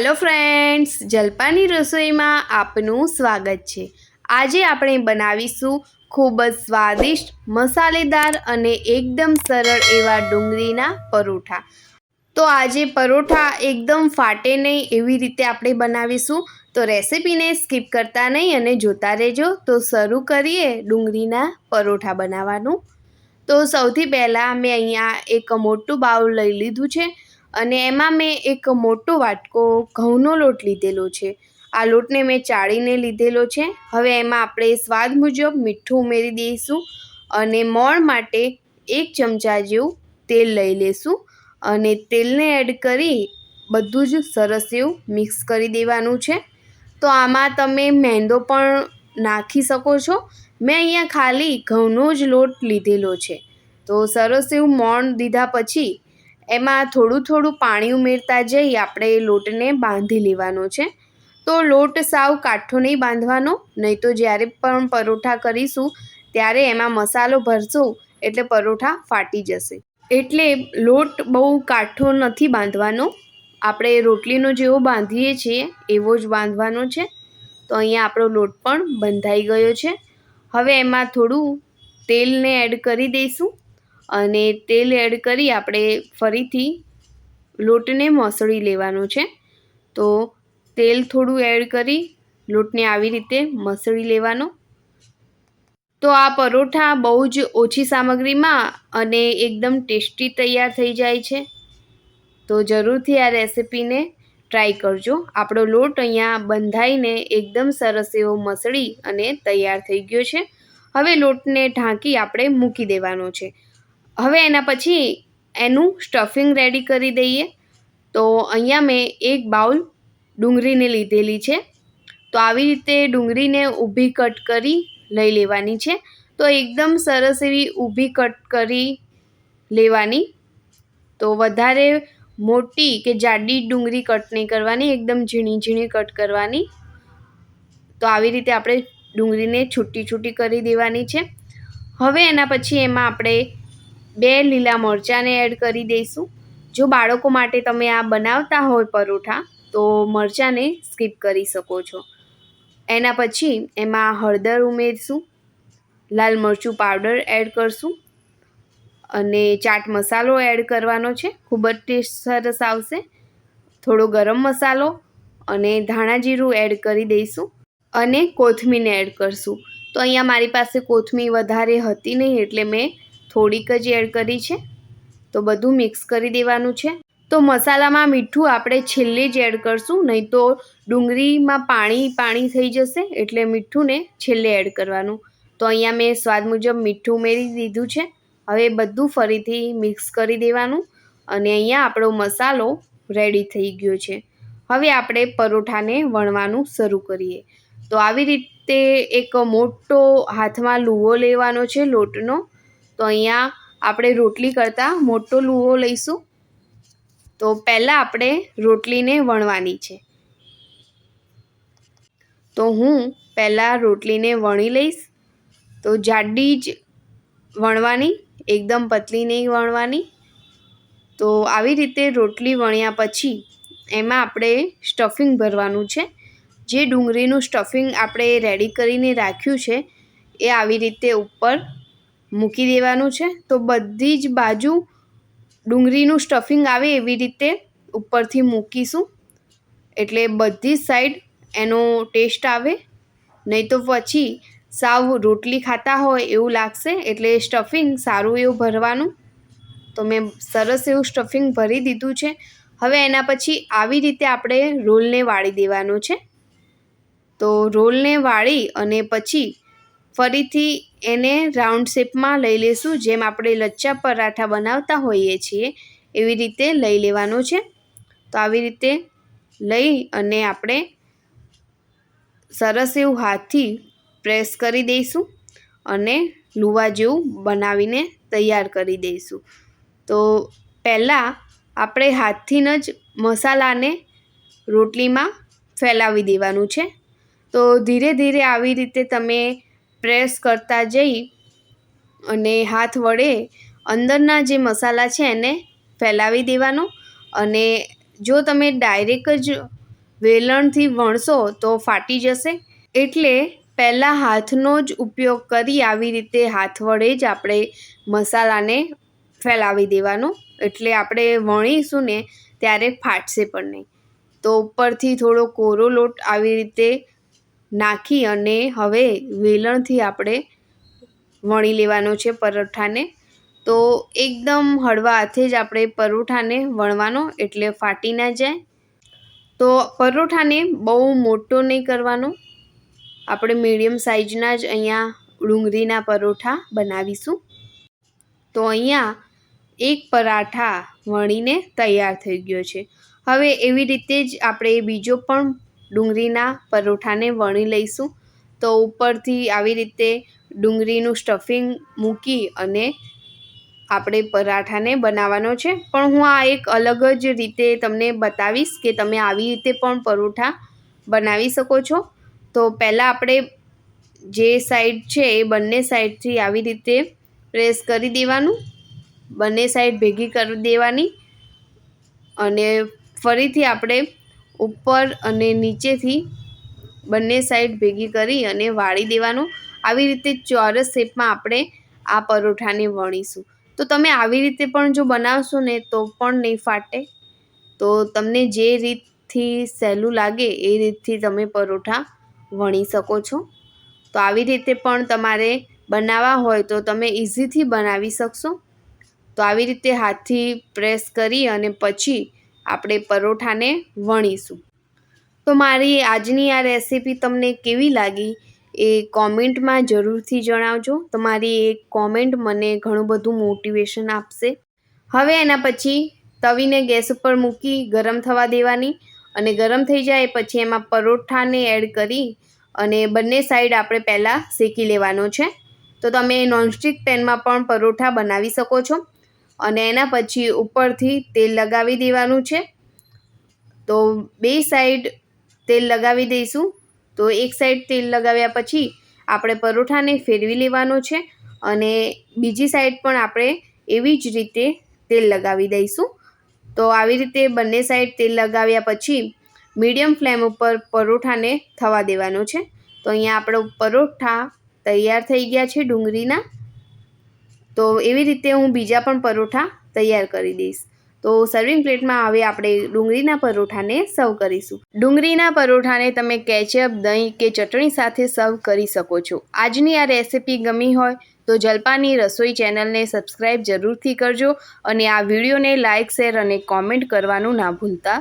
Hello friends, जलपानी रसोई में आपનું स्वागत है। आज આપણે બનાવીશું खूब જ સ્વાદિષ્ટ મસાલેદાર અને એકદમ સરળ એવા ડુંગળીના પરોઠા। તો આજે પરોઠા એકદમ ફાટે નહીં એવી રીતે આપણે બનાવીશું। તો રેસીપીને સ્કીપ કરતા નહીં અને જોતા રહેજો। તો શરૂ કરીએ ડુંગળીના પરોઠા બનાવવાનું। તો સૌથી પહેલાં મેં અહીંયા એક મોટું બાઉલ લઈ લીધું છે અને એમાં મેં એક મોટો વાટકો ઘઉંનો લોટ લીધેલો છે। આ લોટને મેં ચાળીને લીધેલો છે। હવે એમાં આપણે સ્વાદ મુજબ મીઠું ઉમેરી દઈશું અને મોણ માટે 1 ચમચા જેવું તેલ લઈ લઈશું અને તેલને એડ કરી બધું જ સરસ એવું મિક્સ કરી દેવાનું છે। તો આમાં તમે મેંદો પણ નાખી શકો છો। મેં અહીંયા ખાલી ઘઉંનો જ લોટ લીધેલો છે। તો સરસ એવું મોણ દીધા પછી એમાં થોડું પાણી ઉમેરતા જઈ આપણે લોટને બાંધી લેવાનો છે। તો લોટ સાવ કાઠો નહીં બાંધવાનો, નહીં તો જ્યારે પણ પરોઠા કરીશું ત્યારે એમાં મસાલો ભરશું એટલે પરોઠા ફાટી જશે। એટલે લોટ બહુ કાઠો નથી બાંધવાનો, આપણે રોટલીનો જેવો બાંધીએ છીએ એવો જ બાંધવાનો છે। તો અહીંયા આપણો લોટ પણ બંધાઈ ગયો છે। હવે એમાં થોડું તેલને એડ કરી દઈશું અને તેલ એડ કરી આપણે ફરીથી લોટને મસળી લેવાનો છે। તો તેલ થોડું એડ કરી લોટને આવી રીતે મસળી લેવાનો। તો આ પરોઠા બહુ જ ઓછી સામગ્રીમાં અને એકદમ ટેસ્ટી તૈયાર થઈ જાય છે। તો જરૂરથી આ રેસીપીને ટ્રાય કરજો। આપણો લોટ અહીંયા બંધાઈને એકદમ સરસ એવો મસળી અને તૈયાર થઈ ગયો છે। હવે લોટને ઢાંકી આપણે મૂકી દેવાનો છે। હવે એના પછી એનું સ્ટફિંગ રેડી કરી દઈએ। તો અહીંયા મેં એક બાઉલ ડુંગળીને લીધેલી છે। તો આવી રીતે ડુંગળીને ઊભી કટ કરી લઈ લેવાની છે। તો એકદમ સરસ એવી ઊભી કટ કરી લેવાની। તો વધારે મોટી કે જાડી ડુંગળી કટ નહીં કરવાની, એકદમ ઝીણી ઝીણી કટ કરવાની। તો આવી રીતે આપણે ડુંગળીને છૂટી છૂટી કરી દેવાની છે। હવે એના પછી એમાં આપણે 2 લીલા મરચાંને એડ કરી દઈશું। જો બાળકો માટે તમે આ બનાવતા હોય પરોઠા તો મરચાંને સ્કીપ કરી શકો છો। એના પછી એમાં હળદર ઉમેરશું, લાલ મરચું પાવડર એડ કરશું અને ચાટ મસાલો એડ કરવાનો છે। ખૂબ જ ટેસ્ટ સરસ આવશે। થોડો ગરમ મસાલો અને ધાણા જીરું એડ કરી દઈશું અને કોથમીરને એડ કરશું। તો અહીંયા મારી પાસે કોથમીર વધારે હતી નહીં એટલે મેં થોડીક જ એડ કરી છે। તો બધું મિક્સ કરી દેવાનું છે। તો મસાલામાં મીઠું આપણે છેલ્લે જ એડ કરશું, નહીં તો ડુંગળીમાં પાણી થઈ જશે, એટલે મીઠું ને છેલ્લે એડ કરવાનું। તો અહીંયા મેં સ્વાદ મુજબ મીઠું ઉમેરી દીધું છે। હવે બધું ફરીથી મિક્સ કરી દેવાનું અને અહીંયા આપણો મસાલો રેડી થઈ ગયો છે। હવે આપણે પરોઠાને વણવાનું શરૂ કરીએ। તો આવી રીતે એક મોટો હાથમાં લુવો લેવાનો છે લોટનો। તો અહીંયા આપણે રોટલી કરતાં મોટો લુવો લઈશું। તો પહેલાં આપણે રોટલીને વણવાની છે। તો હું પહેલાં રોટલીને વણી લઈશ। તો જાડી જ વણવાની, એકદમ પતલી નહીં વણવાની। તો આવી રીતે રોટલી વણ્યા પછી એમાં આપણે સ્ટફિંગ ભરવાનું છે। જે ડુંગળીનું સ્ટફિંગ આપણે રેડી કરીને રાખ્યું છે એ આવી રીતે ઉપર મૂકી દેવાનું છે। તો બધી જ બાજુ ડુંગળીનું સ્ટફિંગ આવે એવી રીતે ઉપરથી મૂકીશું, એટલે બધી જ સાઈડ એનો ટેસ્ટ આવે। નહીં તો પછી સાવ રોટલી ખાતા હોય એવું લાગશે, એટલે સ્ટફિંગ સારું એવું ભરવાનું। તો મેં સરસ એવું સ્ટફિંગ ભરી દીધું છે। હવે એના પછી આવી રીતે આપણે રોલને વાળી દેવાનો છે। તો રોલને વાળી અને પછી ફરીથી એને રાઉન્ડ શેપમાં લઈ લઈશું, જેમ આપણે લચ્છા પરાઠા બનાવતા હોઈએ છીએ એવી રીતે લઈ લેવાનો છે। તો આવી રીતે લઈ અને આપણે સરસ એવું હાથથી પ્રેસ કરી દઈશું અને લુવા જેવું બનાવીને તૈયાર કરી દઈશું। તો પહેલાં આપણે હાથથી જ મસાલાને રોટલીમાં ફેલાવી દેવાનું છે। તો ધીરે ધીરે આવી રીતે તમે પ્રેસ કરતા જઈ અને હાથ વડે અંદરના જે મસાલા છે એને ફેલાવી દેવાનો। અને જો તમે ડાયરેક્ટ જ વેલણથી વણશો તો ફાટી જશે. એટલે પહેલાં હાથનો જ ઉપયોગ કરી આવી રીતે હાથ વડે જ આપણે મસાલાને ફેલાવી દેવાનો, એટલે આપણે વણીશું ને ત્યારે ફાટશે પણ નહીં. તો ઉપરથી થોડો કોરો લોટ આવી રીતે નાખી અને હવે વેલણથી આપણે વણી લેવાનો છે પરોઠાને. તો એકદમ હળવા હાથે જ આપણે પરોઠાને વણવાનો, એટલે ફાટી ના જાય. તો પરોઠાને બહુ મોટો નહીં કરવાનો, આપણે મીડિયમ સાઇઝના જ અહીંયા ડુંગળીના પરોઠા બનાવીશું. તો અહીંયા એક પરાઠા વણીને તૈયાર થઈ ગયો છે. હવે એવી રીતે જ આપણે બીજો પણ ડુંગળીના પરોઠાને વણી લઈશું. તો ઉપરથી આવી રીતે ડુંગળીનું સ્ટફિંગ મૂકી અને આપણે પરાઠાને બનાવવાનો છે. પણ હું આ એક અલગ જ રીતે તમને બતાવીશ કે તમે આવી રીતે પણ પરોઠા બનાવી શકો છો. તો પહેલાં આપણે જે સાઈડ છે એ બંને સાઈડથી આવી રીતે પ્રેસ કરી દેવાનું, બંને સાઈડ ભેગી કરી દેવાની અને ફરીથી આપણે ઉપર અને નીચેથી બંને સાઈડ ભેગી કરી અને વાળી દેવાનું. આવી રીતે ચોરસ શેપમાં આપણે આ પરોઠાને વણીશું. તો તમે આવી રીતે પણ જો બનાવશો ને તો પણ નહીં ફાટે. તો તમને જે રીતથી સહેલું લાગે એ રીતથી તમે પરોઠા વણી શકો છો. તો આવી રીતે પણ તમારે બનાવવા હોય તો તમે ઇઝીથી બનાવી શકશો. તો આવી રીતે હાથથી પ્રેસ કરી અને પછી આપણે પરોઠાને વણીશું. તો મારી આજની આ રેસીપી તમને કેવી લાગી એ કોમેન્ટમાં જરૂરથી જણાવજો. તમારી એક કોમેન્ટ મને ઘણું બધું મોટિવેશન આપશે. હવે એના પછી તવીને ગેસ ઉપર મૂકી ગરમ થવા દેવાની અને ગરમ થઈ જાય પછી એમાં પરોઠાને એડ કરી અને બંને સાઈડ આપણે પહેલાં શેકી લેવાનો છે. તો તમે નોનસ્ટિક પેનમાં પણ પરોઠા બનાવી શકો છો અને એના પછી ઉપરથી તેલ લગાવી દેવાનું છે. તો બે સાઈડ તેલ લગાવી દઈશું. તો એક સાઈડ તેલ લગાવ્યા પછી આપણે પરોઠાને ફેરવી લેવાનો છે અને બીજી સાઈડ પણ આપણે એવી જ રીતે તેલ લગાવી દઈશું. તો આવી રીતે બંને સાઈડ તેલ લગાવ્યા પછી મીડિયમ ફ્લેમ ઉપર પરોઠાને થવા દેવાનો છે. તો અહીંયા આપણો પરોઠા તૈયાર થઈ ગયા છે ડુંગળીના. તો એવી રીતે હું બીજા પણ પરોઠા તૈયાર કરી દઈશ. તો સર્વિંગ પ્લેટમાં હવે આપણે ડુંગળીના પરોઠાને સર્વ કરીશું. ડુંગળીના પરોઠાને તમે કેચઅપ, દહીં કે ચટણી સાથે સર્વ કરી શકો છો. આજની આ રેસીપી ગમી હોય તો જલપાની રસોઈ ચેનલને સબસ્ક્રાઈબ જરૂરથી કરજો અને આ વિડીયોને લાઇક, શેર અને કોમેન્ટ કરવાનું ના ભૂલતા.